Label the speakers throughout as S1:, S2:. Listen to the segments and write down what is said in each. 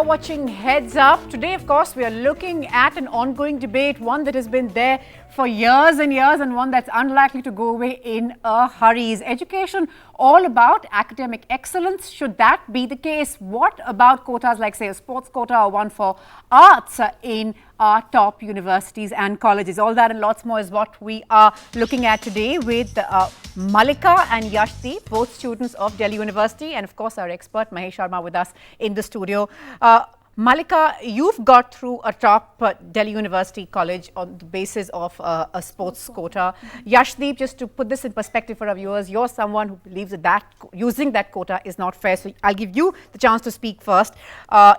S1: You're watching Heads Up. Today, of course, we are looking at an ongoing debate, one that has been there for years and years and one that's unlikely to go away in a hurry. Is education all about academic excellence? Should that be the case? What about quotas like, say, a sports quota or one for arts in our top universities and colleges? All that and lots more is what we are looking at today with Malika and Yashdeep, both students of Delhi University, and of course our expert Mahesh Sharma with us in the studio. Malika, you've got through a top Delhi University college on the basis of a sports quota. Yashdeep, just to put this in perspective for our viewers, you're someone who believes that using that quota is not fair. So I'll give you the chance to speak first.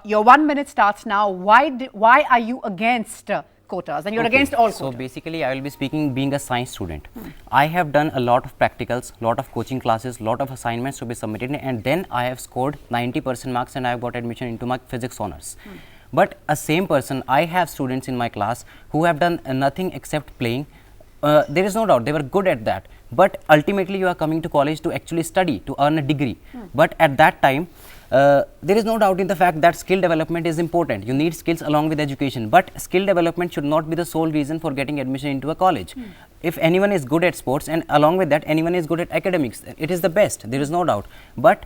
S1: Your 1 minute starts now. Why are you against quotas, and you're against all quotas?
S2: So basically I will be speaking being a science student. I have done a lot of practicals, lot of coaching classes, lot of assignments to be submitted, and then I have scored 90% marks and I have got admission into my physics honors. But a same person, I have students in my class who have done nothing except playing. There is no doubt they were good at that, but ultimately you are coming to college to actually study, to earn a degree. But at that time there is no doubt in the fact that skill development is important. You need skills along with education, but skill development should not be the sole reason for getting admission into a college. If anyone is good at sports and along with that anyone is good at academics, it is the best, there is no doubt. But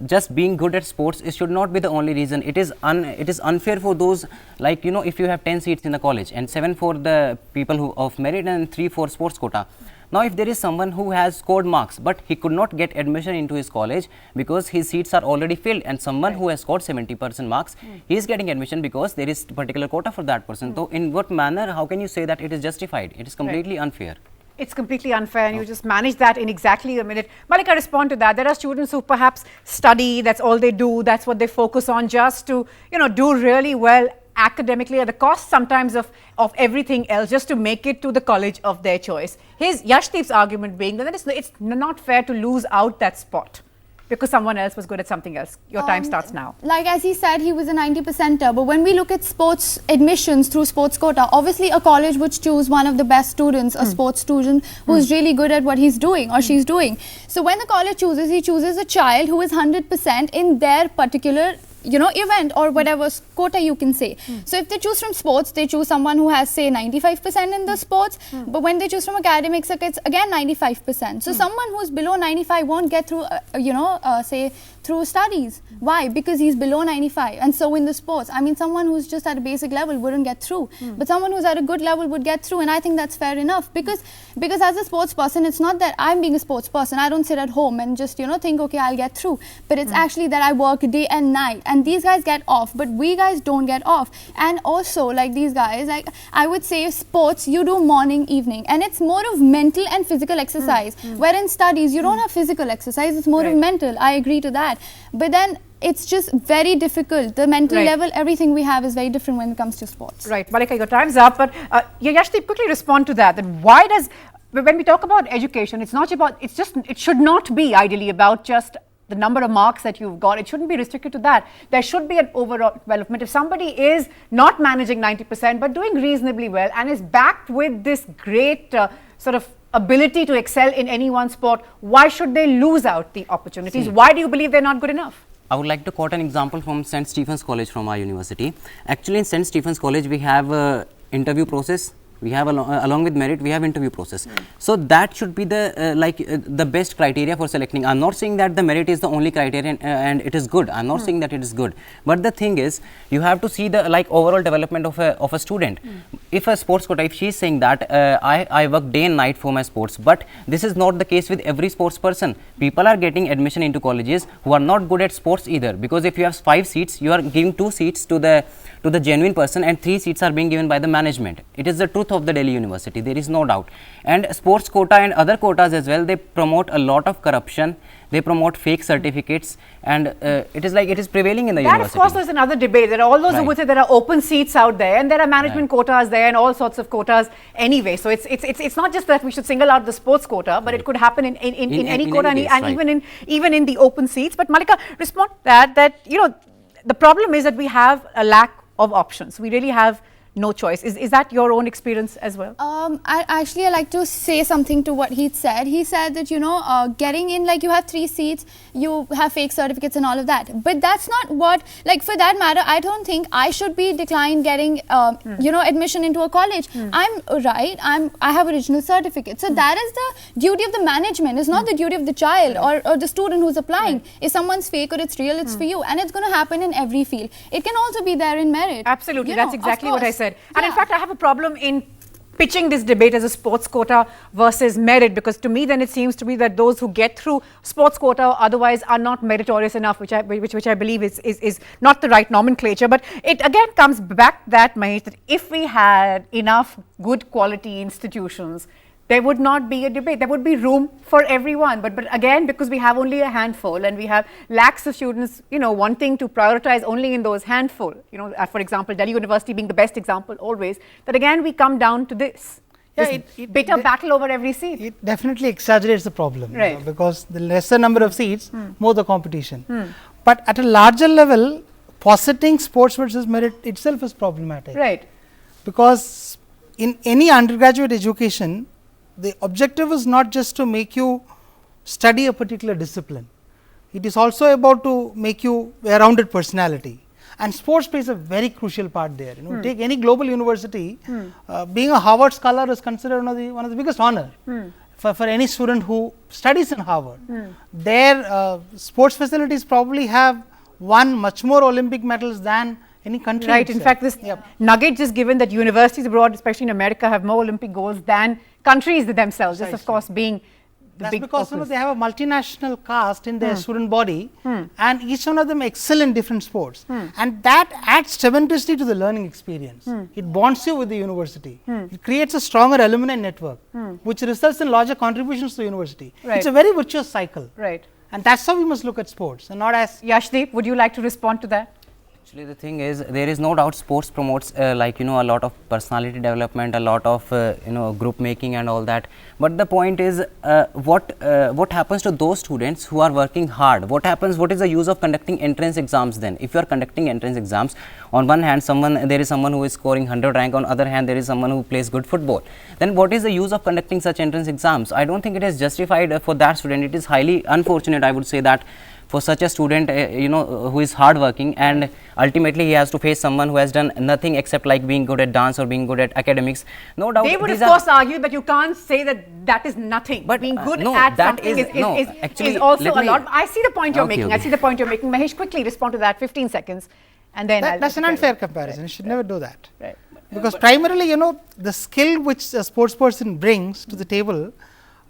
S2: just being good at sports, it should not be the only reason. It is unfair for those, like, you know, if you have 10 seats in the college and 7 for the people who of merit and 3 for sports quota. Now, if there is someone who has scored marks, but he could not get admission into his college because his seats are already filled, and someone who has scored 70% marks, he is getting admission because there is particular quota for that person. So, in what manner, how can you say that it is justified? It is completely unfair.
S1: It's completely unfair, and you just manage that in exactly a minute. Malika, respond to that. There are students who perhaps study, that's all they do, that's what they focus on, just to, you know, do really well academically at the cost sometimes of everything else, just to make it to the college of their choice. Yashdeep's argument being that it's not fair to lose out that spot because someone else was good at something else. Your time starts now.
S3: Like as he said, he was a 90%er, but when we look at sports admissions through sports quota, obviously a college would choose one of the best students, a sports student who's really good at what he's doing or she's doing. So when the college chooses, he chooses a child who is 100% in their particular, you know, event or whatever quota you can say. So if they choose from sports, they choose someone who has, say, 95% in the sports, but when they choose from academics, it's again 95%. So someone who's below 95 won't get through, say, through studies. Why? Because he's below 95. And so in the sports, I mean, someone who's just at a basic level wouldn't get through, but someone who's at a good level would get through, and I think that's fair enough, because as a sports person, it's not that I'm being a sports person. I don't sit at home and just, you know, think, okay, I'll get through, but it's actually that I work day and night, and these guys get off, but we guys don't get off. And also, like, these guys, like, I would say sports, you do morning, evening, and it's more of mental and physical exercise, where in studies, you don't have physical exercise, it's more of mental. I agree to that. But then it's just very difficult. The mental level, everything we have is very different when it comes to sports.
S1: Right. Malika, your time's up, but Yashdeep, quickly respond to that. Then why does, when we talk about education, it should not be ideally about just the number of marks that you've got. It shouldn't be restricted to that. There should be an overall development. If somebody is not managing 90% but doing reasonably well and is backed with this great sort of ability to excel in any one sport, why should they lose out the opportunities? Why do you believe they're not good enough?
S2: I would like to quote an example from St. Stephen's College from our university. Actually, in St. Stephen's College, we have an interview process. We have along with merit, we have interview process. So that should be the the best criteria for selecting. I'm not saying that the merit is the only criterion and it is good. I'm not saying that it is good. But the thing is, you have to see the overall development of a student. If a sports quota, if she is saying that I work day and night for my sports, but this is not the case with every sports person. People are getting admission into colleges who are not good at sports either, because if you have 5 seats, you are giving 2 seats to the genuine person and 3 seats are being given by the management. It is the truth of the Delhi University, there is no doubt. And sports quota and other quotas as well, they promote a lot of corruption, they promote fake certificates, and it is prevailing in the university.
S1: That, of course, there's another debate. There are all those who would say there are open seats out there, and there are management quotas there and all sorts of quotas anyway. So it's not just that we should single out the sports quota, but it could happen in any quota, and even in the open seats. But Malika, respond to that you know, the problem is that we have a lack of options. We really have no choice. Is that your own experience as well?
S3: I like to say something to what he said. He said that, you know, getting in, like, you have 3 seats, you have fake certificates and all of that. But that's not what, like, for that matter, I don't think I should be declined getting, you know, admission into a college. I'm right. I have original certificate. So that is the duty of the management. It's not the duty of the child or the student who's applying. If someone's fake or it's real, it's for you. And it's going to happen in every field. It can also be there in merit.
S1: Absolutely.
S3: You
S1: That's
S3: know,
S1: exactly
S3: of
S1: what I
S3: course.
S1: said. And in fact, I have a problem in pitching this debate as a sports quota versus merit, because to me then it seems to be that those who get through sports quota otherwise are not meritorious enough, which I believe is not the right nomenclature. But it again comes back that, Mahesh, that if we had enough good quality institutions, there would not be a debate. There would be room for everyone. But again, because we have only a handful and we have lakhs of students, you know, wanting to prioritize only in those handful, you know, for example, Delhi University being the best example always, that again we come down to this.
S4: Yeah,
S1: this bitter battle over every seat.
S4: It definitely exaggerates the problem, you know,
S1: Right.
S4: because the lesser number of seats, more the competition. But at a larger level, positing sports versus merit itself is problematic.
S1: Right.
S4: Because in any undergraduate education, the objective is not just to make you study a particular discipline. It is also about to make you a rounded personality. And sports plays a very crucial part there. You know, take any global university, being a Harvard scholar is considered one of the biggest honor for any student who studies in Harvard. Their sports facilities probably have won much more Olympic medals than any country.
S1: Right. In fact, this nugget is given that universities abroad, especially in America, have more Olympic golds than countries themselves. This, of course, being the
S4: that's
S1: big
S4: because, you know,
S1: focus.
S4: they have a multinational caste in their student body, and each one of them excel in different sports, and that adds tremendously to the learning experience. It bonds you with the university. It creates a stronger alumni network, which results in larger contributions to the university.
S1: Right.
S4: It's a very virtuous cycle,
S1: Right.
S4: and that's how we must look at sports, and not as
S1: Yashdeep, would you like to respond to that?
S2: Actually, the thing is, there is no doubt sports promotes like, you know, a lot of personality development, a lot of you know, group making and all that. But the point is, what happens to those students who are working hard? What happens? What is the use of conducting entrance exams then? If you are conducting entrance exams, on one hand, there is someone who is scoring 100 rank, on other hand, there is someone who plays good football. Then what is the use of conducting such entrance exams? I don't think it is justified for that student. It is highly unfortunate, I would say, that for such a student, you know, who is hardworking, and ultimately he has to face someone who has done nothing except like being good at dance or being good at academics. No doubt.
S1: They would, of
S2: these
S1: course, argue that you can't say that is nothing.
S2: But,
S1: being good
S2: no,
S1: at
S2: that
S1: something
S2: is- actually,
S1: is also
S2: let
S1: a
S2: me-
S1: lot. I see the point you're
S2: Okay,
S1: making. I
S2: okay.
S1: see the point you're making. Mahesh, quickly respond to that. 15 seconds, and then I'll
S4: that's an unfair comparison. You should never do that.
S1: Right.
S4: Because primarily, you know, the skill which a sports person brings to the table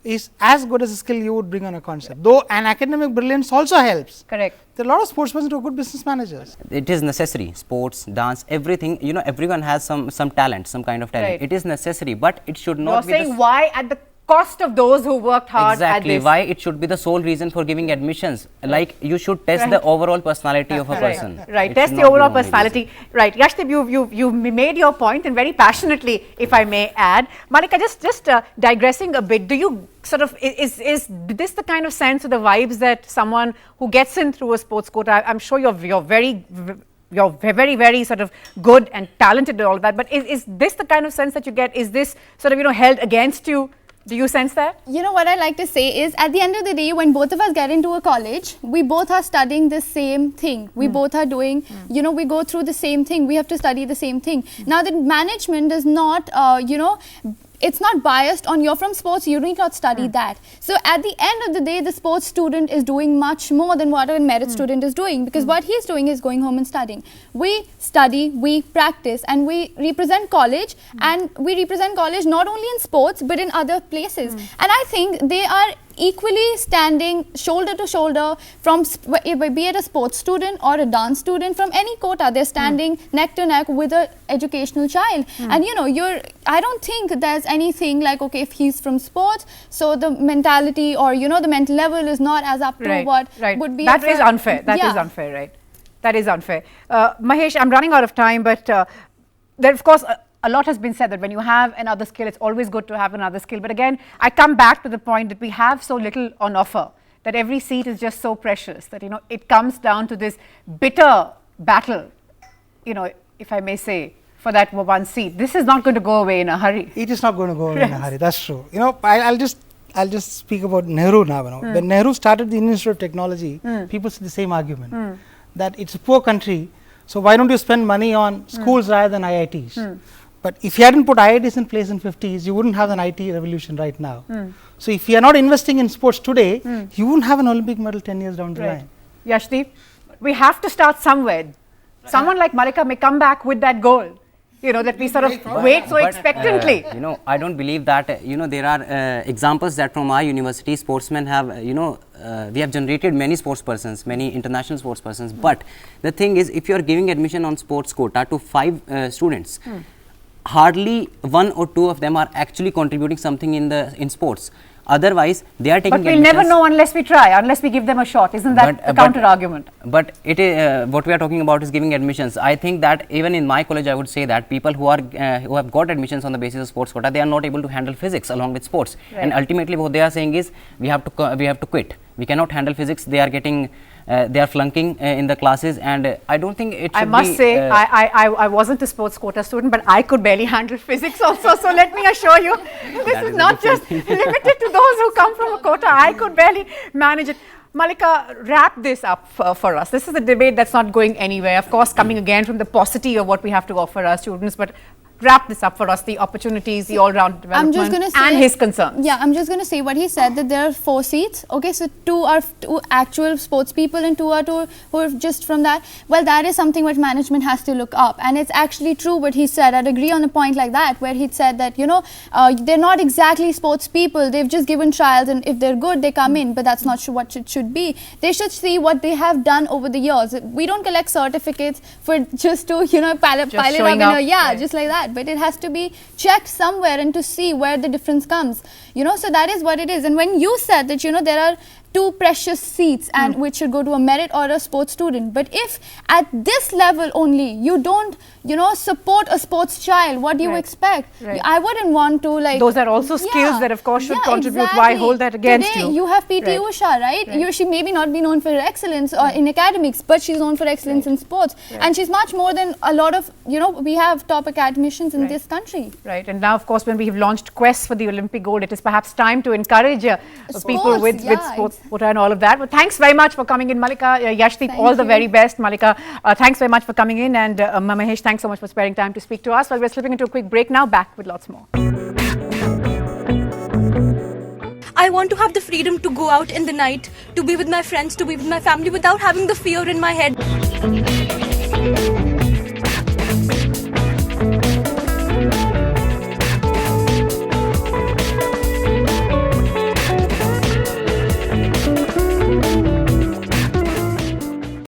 S4: is as good as a skill you would bring on a concept. Though an academic brilliance also helps.
S1: Correct.
S4: There are a lot of sports persons who are good business managers.
S2: It is necessary. Sports, dance, everything. You know, everyone has some talent, some kind of talent.
S1: Right.
S2: It is necessary, but it should
S1: You're
S2: not be.
S1: saying why at the cost of those who worked hard
S2: Exactly.
S1: at this?
S2: Why it should be the sole reason for giving admissions? Like, you should test the overall personality of a person.
S1: Right,
S2: It
S1: test
S2: should
S1: the
S2: not be
S1: overall
S2: only
S1: personality. Right, Yashdeep, you've made your point, and very passionately, if I may add. Malika, just digressing a bit, do you sort of, is this the kind of sense or the vibes that someone who gets in through a sports quota, I'm sure you're very sort of good and talented and all that, but is this the kind of sense that you get? Is this sort of, you know, held against you? Do you sense that?
S3: You know what I like to say is, at the end of the day, when both of us get into a college, we both are studying the same thing. We both are doing, you know, we go through the same thing. We have to study the same thing. Now, the management does not, you know, it's not biased on you're from sports, you need not study that. So at the end of the day, the sports student is doing much more than what a merit student is doing, because what he's doing is going home and studying. We study, we practice, and we represent college, and we represent college not only in sports but in other places. And I think they are equally standing shoulder to shoulder from, be it a sports student or a dance student, from any quota. They're standing neck to neck with an educational child. And you know, I don't think there's anything like, okay, if he's from sports, so the mentality or, you know, the mental level is not as up to what would be.
S1: That is unfair. That is unfair, right? That is unfair. Mahesh, I'm running out of time, but there, of course, a lot has been said that when you have another skill, it's always good to have another skill. But again, I come back to the point that we have so little on offer, that every seat is just so precious, that, you know, it comes down to this bitter battle, you know, if I may say, for that one seat. This is not going to go away in a hurry.
S4: It is not going to go away in a hurry. That's true. You know, I'll just speak about Nehru now. You know. When Nehru started the Institute of Technology, people said the same argument that it's a poor country, so why don't you spend money on schools rather than IITs? But if you hadn't put IITs in place in 50s, you wouldn't have an IT revolution right now. So if you are not investing in sports today, you won't have an Olympic medal 10 years down the line.
S1: Yashdeep, we have to start somewhere. Someone like Mallika may come back with that goal, you know, that we sort of wait so expectantly.
S2: You know, I don't believe that, you know, there are examples that from our university, sportsmen have, you know, we have generated many sports persons, many international sports persons. But the thing is, if you are giving admission on sports quota to 5 students, hardly 1 or 2 of them are actually contributing something in sports. Otherwise, they are taking.
S1: But we'll never know unless we try, unless we give them a shot. Isn't that a counter argument?
S2: But it is what we are talking about is giving admissions. I think that even in my college, I would say that people who are who have got admissions on the basis of sports quota, they are not able to handle physics along with sports. And ultimately, what they are saying is we have to quit. We cannot handle physics. They are getting. They are flunking in the classes, and I don't think it should be.
S1: I must say, I wasn't a sports quota student, but I could barely handle physics also. So let me assure you, this is not just limited to those who come from a quota. I could barely manage it. Mallika, wrap this up for us. This is a debate that's not going anywhere. Of course, coming again from the paucity of what we have to offer our students, but wrap this up for us, the opportunities, the all-round development and his concerns.
S3: Yeah, I'm just going to say what he said, that there are 4 seats. Okay, so 2 are actual sports people and 2 are who are just from that. Well, that is something what management has to look up, and it's actually true what he said. I'd agree on a point like that, where he said that, you know, they're not exactly sports people. They've just given trials, and if they're good, they come in, but that's not what it should be. They should see what they have done over the years. We don't collect certificates for just to, you know, pile it up in a, just like that. But it has to be checked somewhere and to see where the difference comes, you know. So that is what it is. And when you said that, you know, there are 2 precious seats and which should go to a merit or a sports student, but if at this level only you don't, you know, support a sports child, what do you expect? I wouldn't want to, like,
S1: those are also skills that of course should contribute. Why hold that against
S3: Today, you have PT Usha, right? She may be not be known for her excellence or in academics, but she's known for excellence in sports, and she's much more than a lot of, you know, we have top academicians in this country.
S1: Right, and now of course when we have launched Quest for the Olympic gold, it is perhaps time to encourage people with sports quota and all of that. But thanks very much for coming in, Mallika. Yashdeep, all the very best. Mallika, thanks very much for coming in, and Mahesh, thanks so much for sparing time to speak to us. Well, we're slipping into a quick break now, back with lots more.
S5: I want to have the freedom to go out in the night, to be with my friends, to be with my family without having the fear in my head.